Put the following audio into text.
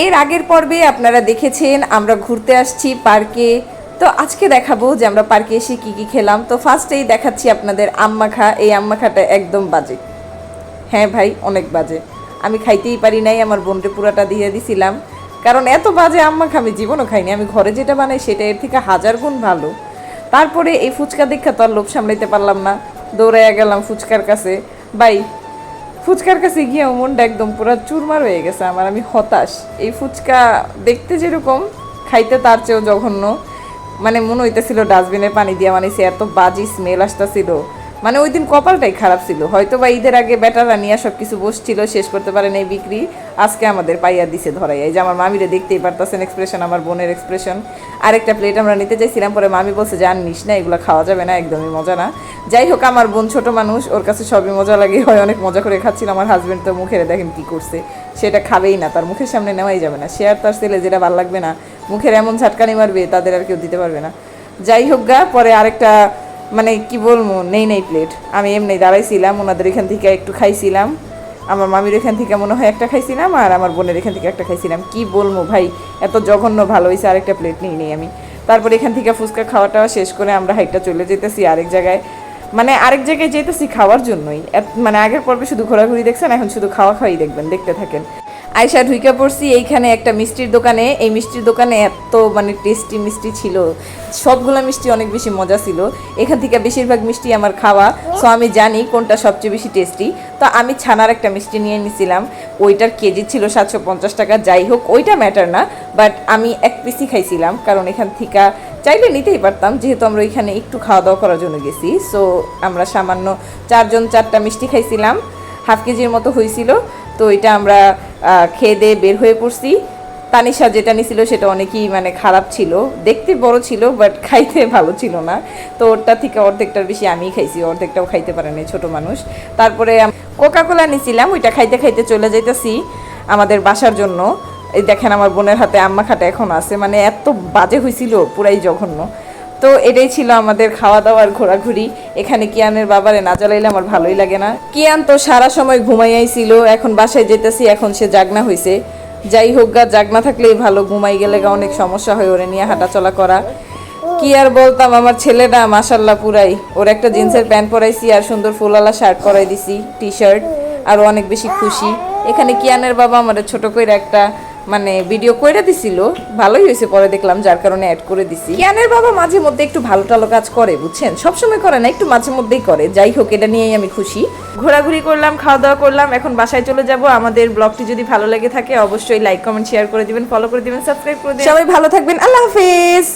এর আগের পর্বে আপনারা দেখেছেন আমরা ঘুরতে আসছি পার্কে। তো আজকে দেখাবো যে আমরা পার্কে এসে কি কি খেলাম। তো ফার্স্টেই দেখাচ্ছি আপনাদের আম মাখা। এই আম মাখাটা একদম বাজে, হ্যাঁ ভাই অনেক বাজে। আমি খাইতেই পারি নাই, আমার বোনকে পুরাটা দিয়ে দিছিলাম, কারণ এত বাজে আম মাখা আমি জীবনও খাইনি। আমি ঘরে যেটা বানাই সেটা এর থেকে হাজার গুণ ভালো। তারপরে এই ফুচকা দেখা তো আর লোভ সামলাইতে পারলাম না, দৌড়াইয়া গেলাম ফুচকার কাছে। ভাই ফুচকার কাছে গিয়ে মনটা একদম পুরো চুরমার হয়ে গেছে আমার। আমি হতাশ। এই ফুচকা দেখতে যেরকম, খাইতে তার চেয়েও জঘন্য। মানে মনে হইতেছিল ডাস্টবিনের পানি দিয়ে বানাইছে, এত বাজি স্মেল আসতেছিল। মানে ওই দিন কপালটাই খারাপ ছিল। হয়তো বা ঈদের আগে বেটাররা নিয়ে সব কিছু বসছিল, শেষ করতে পারেন এই বিক্রি, আজকে আমাদের পাইয়া দিছে ধরাই। এই যে আমার মামিরে দেখতেই পারতেছেন এক্সপ্রেশন, আমার বোনের এক্সপ্রেশন। আরেকটা প্লেট আমরা নিতে চাইছিলাম, পরে মামি বলছে যে আর নিস না, এগুলো খাওয়া যাবে না, একদমই মজা না। যাই হোক, আমার বোন ছোট মানুষ, ওর কাছে সবই মজা লাগে, হয় অনেক মজা করে খাচ্ছিল। আমার হাজব্যান্ড তো মুখের দেখেন কি করছে, সেটা খাবেই না, তার মুখের সামনে নেওয়াই যাবে না। সে আর তার ছেলে যেটা ভালো লাগবে না, মুখের এমন ঝাটকানি মারবে, তাদের আর কেউ দিতে পারবে না। যাই হোক গা, পরে আরেকটা মানে কি বলবো, নেই প্লেট। আমি এমনি দাঁড়াইছিলাম, ওনাদের এখান থেকে একটু খাইছিলাম, আমার মামির এখান থেকে মনে হয় একটা খাইছিলাম, আর আমার বোনের এখান থেকে একটা খাইছিলাম। কি বলবো ভাই, এত জঘন্য ভালো হয়েছে, আরেকটা প্লেট নিয়ে নিই আমি। তারপর এখান থেকে ফুচকা খাওয়াটা শেষ করে আমরা হাইটটা চলে যেতেছি আরেক জায়গায়। মানে আরেক জায়গায় যেতেছি খাওয়ার জন্যই। মানে আগের পর্বে শুধু ঘোরাঘুরি দেখছেন, এখন শুধু খাওয়া খাওয়াই দেখবেন, দেখতে থাকেন। আয়সা ঢুইকা পড়ছি এইখানে একটা মিষ্টির দোকানে। এই মিষ্টির দোকানে এত মানে টেস্টি মিষ্টি ছিল, সবগুলো মিষ্টি অনেক বেশি মজা ছিল। এখান থেকে বেশিরভাগ মিষ্টি আমার খাওয়া, সো আমি জানি কোনটা সবচেয়ে বেশি টেস্টি। তো আমি ছানার একটা মিষ্টি নিয়ে নিয়েছিলাম, ওইটার কেজি ছিল 750 টাকা। যাই হোক, ওইটা ম্যাটার না, বাট আমি এক পিসই খাইছিলাম, কারণ এখান থেকে চাইলে নিতেই পারতাম, যেহেতু আমরা ওইখানে একটু খাওয়া দাওয়া করার জন্য গেছি। সো আমরা সামান্য 4 জন 4টা মিষ্টি খাইছিলাম, হাফ কেজির মতো হয়েছিল। তো এটা আমরা খেয়ে দিয়ে বের হয়ে পড়ছি। তানিশা যেটা নিছিল সেটা অনেকই মানে খারাপ ছিল, দেখতে বড় ছিল বাট খাইতে ভালো ছিল না। তো ওরটা থেকে অর্ধেকটার বেশি আমিই খাইছি, অর্ধেকটাও খাইতে পারে নাই ছোটো মানুষ। তারপরে কোকা কোলা নিছিলাম, ওইটা খাইতে খাইতে চলে যাইতেছি আমাদের বাসার জন্য। এই দেখেন আমার বোনের হাতে আম্মা খাটা এখন আছে, মানে এত বাজে হয়েছিল, পুরাই জঘন্য। তো এটাই ছিল আমাদের খাওয়া দাওয়ার ঘোরাঘুরি। এখানে কিয়ানের বাবারে না জ্বালাইলে আমার ভালোই লাগে না। কিয়ান তো সারা সময় ঘুমাইয়াই ছিল, এখন বাসায় যেতেছি, এখন সে জাগনা হয়েছে। যাই হোক গা, জাগনা থাকলেই ভালো, ঘুমাই গেলে গা অনেক সমস্যা হয় ওরে নিয়ে হাঁটাচলা করা। কি আর বলতাম, আমার ছেলেটা মাশাল্লাহ পুরাই, ওর একটা জিন্সের প্যান্ট পরাইছি আর সুন্দর ফুলওয়ালা শার্ট পরাই দিছি, টি শার্ট, আর অনেক বেশি খুশি। এখানে কিয়ানের বাবা আমাদের ছোট করে একটা মানে ভিডিও করে দিছিল, ভালোই হয়েছে, পরে দেখলাম, যার কারণে অ্যাড করে দিছি। কিয়ানের বাবা মাঝে মধ্যে একটু ভালো টালো কাজ করে, বুঝছেন, সবসময় করে না, একটু মাঝে মধ্যেই করে। যাই হোক, এটা নিয়েই আমি খুশি। ঘোরাঘুরি করলাম, খাওয়া দাওয়া করলাম, এখন বাসায় চলে যাব। আমাদের ব্লগটি যদি ভালো লেগে থাকে অবশ্যই লাইক কমেন্ট শেয়ার করে দিবেন, ফলো করে দিবেন, সাবস্ক্রাইব করে দিবেন। সবাই ভালো থাকবেন, আল্লাহ হাফেজ।